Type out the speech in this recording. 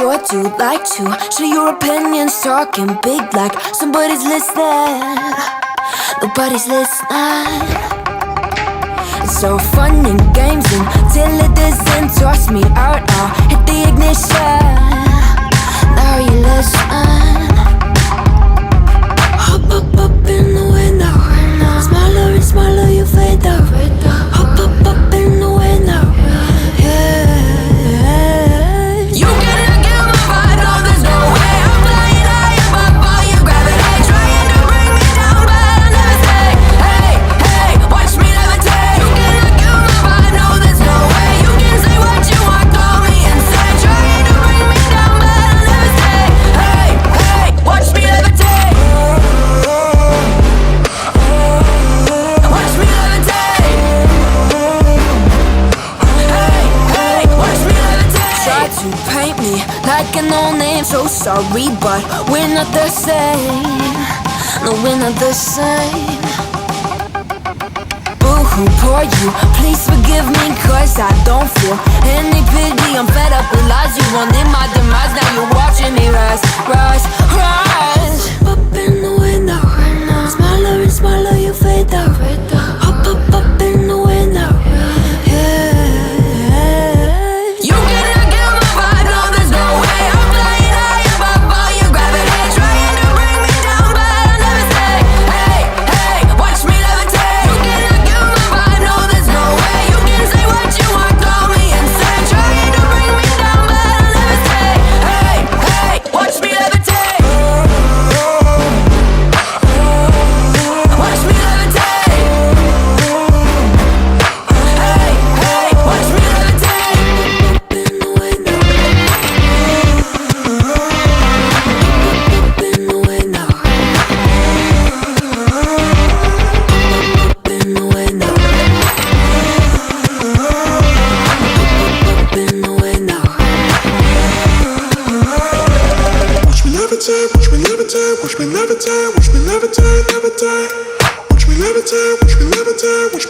sure do like to share your opinions, talking big like somebody's listening. Nobody's listening. It's so fun and games until it doesn't. Toss me out, I'll hit the ignition. Now you listen. Hop up in the window. Smaller and smaller you fade out. Hop up in the window. Yeah. You cannot get my vibe, no, there's no way. I'm flying high above all your gravity, trying to bring me down, but I'll never stay. Hey, hey, watch me levitate. You cannot get my vibe, no, there's no way. You can say what you want, call me insane, trying to bring me down, but I'll never stay. Hey, hey, watch me levitate. Watch me levitate. Hey, hey, watch me levitate. Try to paint me like a no-name, so sorry, but we're not the same. No, we're not the same. Boo-hoo, poor you, please forgive me, cause I don't feel any pity. I'm fed up with lies, you wanted my demise. Now you're watching me rise, rise, rise. Up in the window, smaller and smaller you fade out. Hop up in the window. Yeah. You cannot get my vibe, no, there's no way. I'm flying high above all your gravity, trying to bring me down, but I'll never stay. Hey, hey, watch me levitate. You cannot get my vibe, no, there's no way. You can say what you want, call me insane, trying to bring me down, but I'll never stay. Hey, hey, watch me levitate. Watch me levitate. Hey, hey, watch me levitate. Up in the window. Up in the window. Up in the window. Up in the window. Watch me levitate, watch me levitate, watch me levitate, watch me levitate, levitate. Watch me levitate, watch me levitate, watch